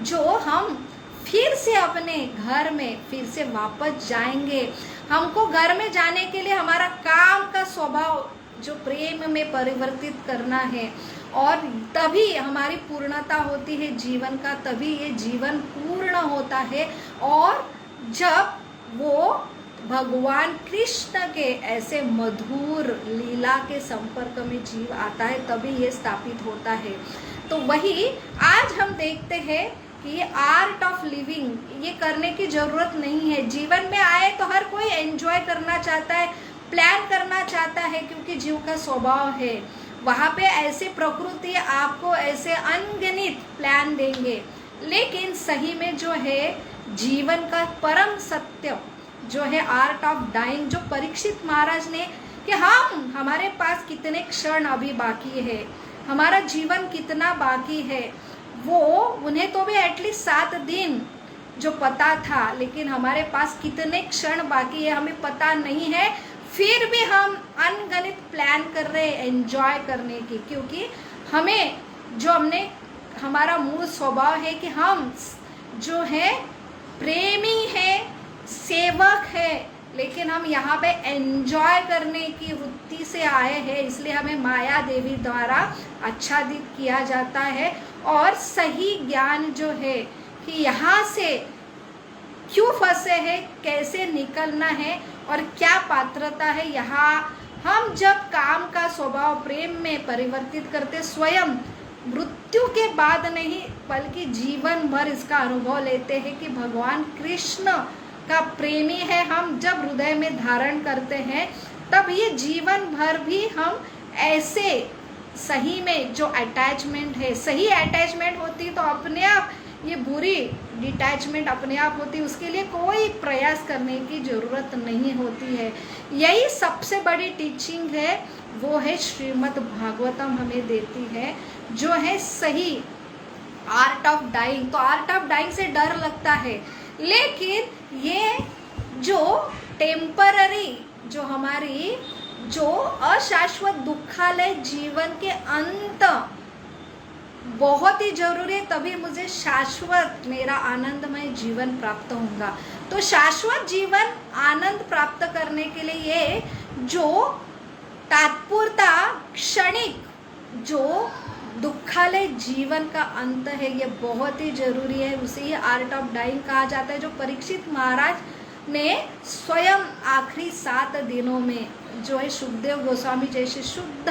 [SPEAKER 1] जो हम फिर से अपने घर में फिर से वापस जाएंगे, हमको घर में जाने के लिए हमारा काम का स्वभाव जो प्रेम में परिवर्तित करना है, और तभी हमारी पूर्णता होती है जीवन का, तभी ये जीवन पूर्ण होता है। और जब वो भगवान कृष्ण के ऐसे मधुर लीला के संपर्क में जीव आता है तभी ये स्थापित होता है। तो वही आज हम देखते हैं कि ये आर्ट ऑफ लिविंग ये करने की ज़रूरत नहीं है। जीवन में आए तो हर कोई एंजॉय करना चाहता है, प्लान करना चाहता है, क्योंकि जीव का स्वभाव है। वहाँ पे ऐसे प्रकृति आपको ऐसे अनगिनत प्लान देंगे, लेकिन सही में जो है जीवन का परम सत्य जो है आर्ट ऑफ डाइंग, जो परीक्षित महाराज ने कि हमारे पास कितने क्षण अभी बाकी है, हमारा जीवन कितना बाकी है, वो उन्हें तो भी एटलीस्ट 7 दिन जो पता था, लेकिन हमारे पास कितने क्षण बाकी है हमें पता नहीं है। फिर भी हम अनगिनत प्लान कर रहे हैं एंजॉय करने की, क्योंकि हमें जो हमारा मूल स्वभाव है कि हम जो है प्रेमी है, सेवक है, लेकिन हम यहाँ पे एंजॉय करने की वृत्ति से आए हैं, इसलिए हमें माया देवी द्वारा आच्छादित किया जाता है। और सही ज्ञान जो है कि यहाँ से क्यों फंसे हैं, कैसे निकलना है और क्या पात्रता है, यहाँ हम जब काम का स्वभाव प्रेम में परिवर्तित करते स्वयं मृत्यु के बाद नहीं बल्कि जीवन भर इसका अनुभव लेते हैं कि भगवान कृष्ण का प्रेमी है, हम जब हृदय में धारण करते हैं तब ये जीवन भर भी हम ऐसे सही में जो अटैचमेंट है, सही अटैचमेंट होती तो अपने आप ये बुरी डिटैचमेंट अपने आप होती, उसके लिए कोई प्रयास करने की ज़रूरत नहीं होती है। यही सबसे बड़ी टीचिंग है, वो है श्रीमद् भागवतम हमें देती है, जो है सही आर्ट ऑफ डाइंग। तो आर्ट ऑफ डाइंग से डर लगता है, लेकिन ये जो टेम्पररी जो हमारी जो अशाश्वत दुखालय जीवन के अंत बहुत ही जरूरी है, तभी मुझे शाश्वत मेरा आनंदमय जीवन प्राप्त होगा। तो शाश्वत जीवन आनंद प्राप्त करने के लिए ये जो तात्पुरता क्षणिक जो दुखालय जीवन का अंत है, ये बहुत ही जरूरी है। उसे ही आर्ट ऑफ डाइंग कहा जाता है, जो परीक्षित महाराज ने स्वयं आखिरी 7 दिनों में जो है सुखदेव गोस्वामी जैसे शुद्ध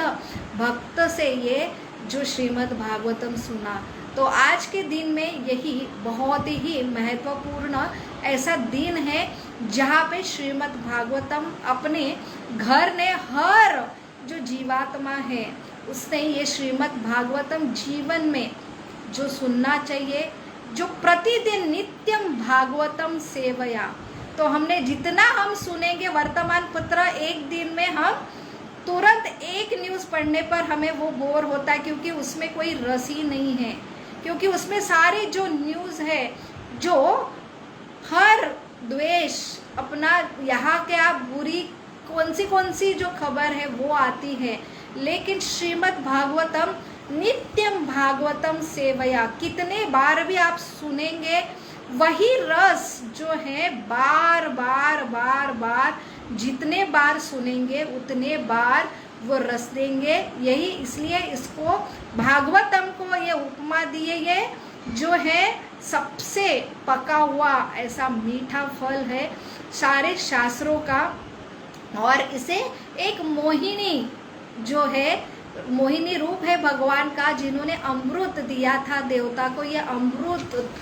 [SPEAKER 1] भक्त से ये जो श्रीमद् भागवतम सुना। तो आज के दिन में यही बहुत ही महत्वपूर्ण ऐसा दिन है जहाँ पे श्रीमद् भागवतम अपने घर ने हर जो जीवात्मा है उसने ये श्रीमद् भागवतम जीवन में जो सुनना चाहिए, जो प्रतिदिन नित्यम भागवतम सेवया। तो हमने जितना हम सुनेंगे वर्तमान पत्र, एक दिन में हम तुरंत एक न्यूज़ पढ़ने पर हमें वो बोर होता है, क्योंकि उसमें कोई रस ही नहीं है, क्योंकि उसमें सारे जो न्यूज़ है जो हर द्वेष अपना यहाँ के आप बुरी कौन सी जो खबर है वो आती है। लेकिन श्रीमद् भागवतम नित्यम भागवतम सेवया, कितने बार भी आप सुनेंगे वही रस जो है बार बार बार बार जितने बार सुनेंगे उतने बार वो रस देंगे। यही इसलिए इसको भागवतम को ये उपमा दी है, ये जो है सबसे पका हुआ ऐसा मीठा फल है सारे शास्त्रों का। और इसे एक मोहिनी जो है, मोहिनी रूप है भगवान का, जिन्होंने अमृत दिया था देवता को, ये अमृत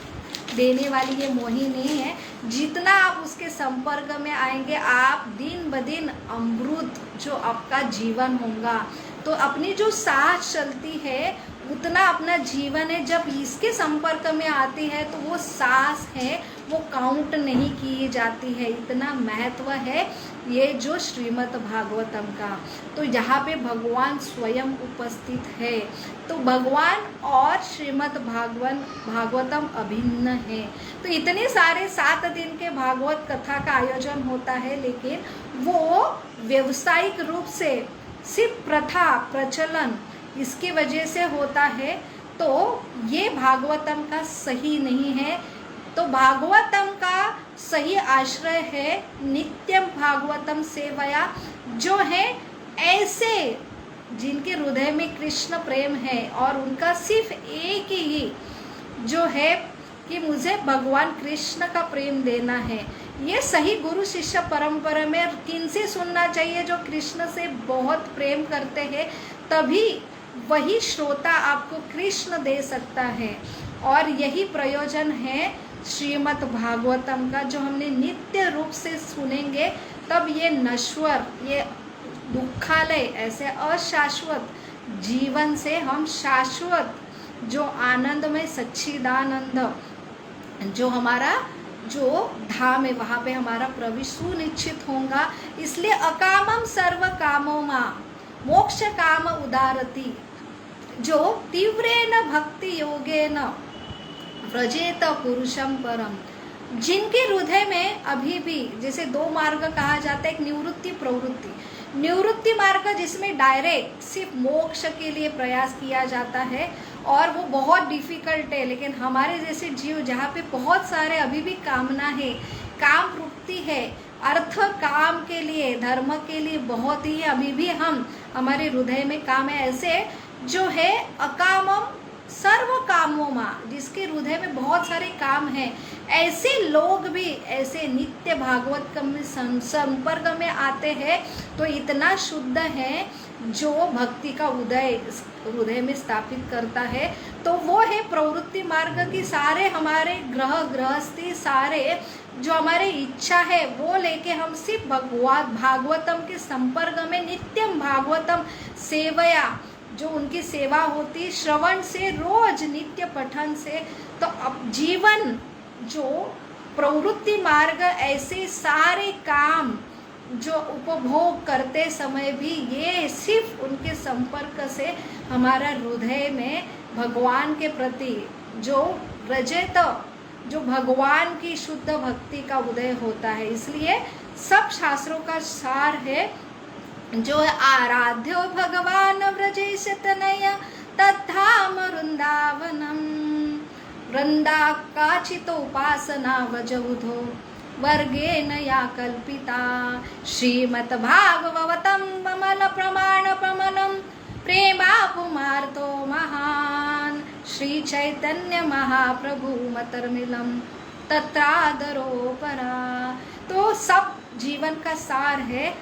[SPEAKER 1] देने वाली ये मोहिनी है। जितना आप उसके संपर्क में आएंगे, आप दिन ब दिन अमृत जो आपका जीवन होगा। तो अपनी जो सांस चलती है उतना अपना जीवन है, जब इसके संपर्क में आती है तो वो सांस है वो काउंट नहीं की जाती है। इतना महत्व है ये जो श्रीमद् भागवतम का। तो यहाँ पे भगवान स्वयं उपस्थित है, तो भगवान और श्रीमद् भागवतम अभिन्न है। तो इतने सारे 7 दिन के भागवत कथा का आयोजन होता है, लेकिन वो व्यावसायिक रूप से सिर्फ प्रथा प्रचलन इसकी वजह से होता है, तो ये भागवतम का सही नहीं है। तो भागवतम का सही आश्रय है नित्यम भागवतम सेवया, जो है ऐसे जिनके हृदय में कृष्ण प्रेम है और उनका सिर्फ एक ही जो है कि मुझे भगवान कृष्ण का प्रेम देना है। ये सही गुरु शिष्य परंपरा में किनसे सुनना चाहिए? जो कृष्ण से बहुत प्रेम करते हैं, तभी वही श्रोता आपको कृष्ण दे सकता है। और यही प्रयोजन है श्रीमद् भागवतम का, जो हमने नित्य रूप से सुनेंगे तब ये नश्वर, ये दुखालय ऐसे अशाश्वत जीवन से हम शाश्वत जो आनंद में सच्चिदानंद जो हमारा जो धाम है वहाँ पे हमारा प्रवेश सुनिश्चित होगा। इसलिए अकामम सर्व कामो मां मोक्ष काम उदारति, जो तीव्रेन भक्ति योगेन व्रजेत पुरुषम परम, जिनके हृदय में अभी भी जैसे 2 मार्ग कहा जाता है, एक निवृत्ति प्रवृत्ति। निवृत्ति मार्ग जिसमें डायरेक्ट सिर्फ मोक्ष के लिए प्रयास किया जाता है और वो बहुत डिफिकल्ट है, लेकिन हमारे जैसे जीव जहाँ पे बहुत सारे अभी भी कामना है, काम वृत्ति है, अर्थ काम के लिए, धर्म के लिए बहुत ही अभी भी हम हमारे हृदय में काम है, ऐसे जो है अकामम सर्व कामों मां, जिसके हृदय में बहुत सारे काम हैं, ऐसे लोग भी ऐसे नित्य भागवत में संपर्क में आते हैं तो इतना शुद्ध है जो भक्ति का उदय हृदय में स्थापित करता है। तो वो है प्रवृत्ति मार्ग की सारे हमारे गृहस्थी सारे जो हमारे इच्छा है वो लेके हम सिर्फ भागवतम के संपर्क में नित्यम भागवतम सेवया, जो उनकी सेवा होती श्रवण से, रोज नित्य पठन से, तो अब जीवन जो प्रवृत्ति मार्ग ऐसे सारे काम जो उपभोग करते समय भी ये सिर्फ उनके संपर्क से हमारा हृदय में भगवान के प्रति जो रजत जो भगवान की शुद्ध भक्ति का उदय होता है। इसलिए सब शास्त्रों का सार है जो आराध्यो भगवान व्रजेश तनय तद्धाम वृंदावनम, वृंदाकाचितोपासना वजौधो वर्गेन या कल्पिता, श्रीमद् भागवतम कमल प्रमाण प्रमलम प्रेमापुमार्तो महान श्री चैतन्य महाप्रभु मतर्मिलम तत्रादरो परा। तो सब जीवन का सार है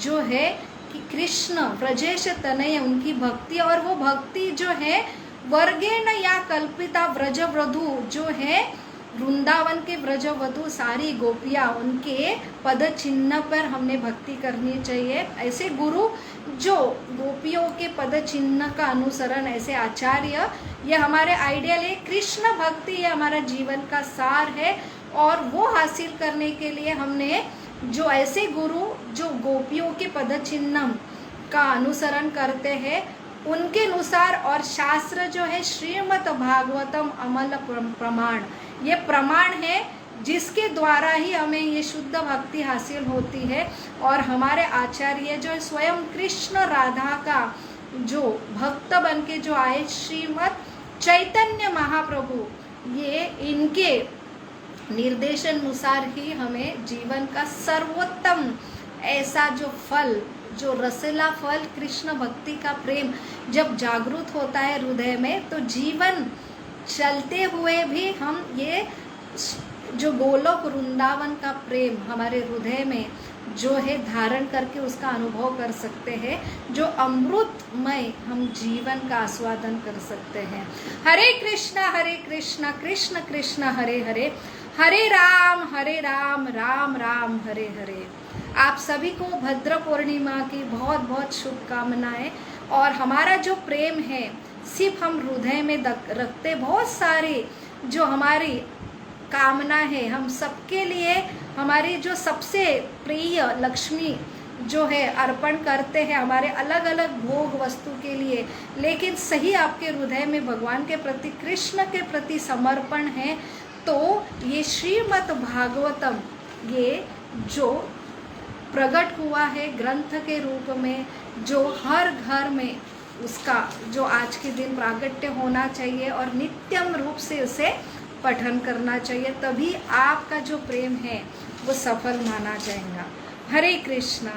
[SPEAKER 1] जो है कि कृष्ण व्रजेश तनय उनकी भक्ति, और वो भक्ति जो है वर्गेण या कल्पिता व्रजवधु जो है वृंदावन के व्रजवधु सारी गोपियाँ उनके पद चिन्ह पर हमने भक्ति करनी चाहिए। ऐसे गुरु जो गोपियों के पद चिन्ह का अनुसरण, ऐसे आचार्य, ये हमारे आइडियल है। कृष्ण भक्ति ये हमारा जीवन का सार है, और वो हासिल करने के लिए हमने जो ऐसे गुरु जो गोपियों के पद चिन्ह का अनुसरण करते हैं उनके अनुसार, और शास्त्र जो है श्रीमद् भागवतम अमल प्रमाण, ये प्रमाण है जिसके द्वारा ही हमें ये शुद्ध भक्ति हासिल होती है। और हमारे आचार्य जो स्वयं कृष्ण राधा का जो भक्त बन के जो आए श्रीमद् चैतन्य महाप्रभु, ये इनके निर्देशन अनुसार ही हमें जीवन का सर्वोत्तम ऐसा जो फल, जो रसीला फल कृष्ण भक्ति का प्रेम जब जागृत होता है हृदय में, तो जीवन चलते हुए भी हम ये जो गोलोक वृंदावन का प्रेम हमारे हृदय में जो है धारण करके उसका अनुभव कर सकते हैं, जो अमृतमय हम जीवन का आस्वादन कर सकते हैं। हरे कृष्णा कृष्ण कृष्ण हरे हरे, हरे राम राम राम हरे हरे। आप सभी को भद्र पूर्णिमा की बहुत बहुत शुभकामनाएं। और हमारा जो प्रेम है सिर्फ हम हृदय में रखते, बहुत सारी जो हमारी कामना है हम सबके लिए हमारी जो सबसे प्रिय लक्ष्मी जो है अर्पण करते हैं हमारे अलग अलग भोग वस्तु के लिए, लेकिन सही आपके हृदय में भगवान के प्रति, कृष्ण के प्रति समर्पण है। तो ये श्रीमद् भागवतम ये जो प्रकट हुआ है ग्रंथ के रूप में, जो हर घर में उसका जो आज के दिन प्रागट्य होना चाहिए और नित्यम रूप से उसे पठन करना चाहिए, तभी आपका जो प्रेम है वो सफल माना जाएगा। हरे कृष्णा।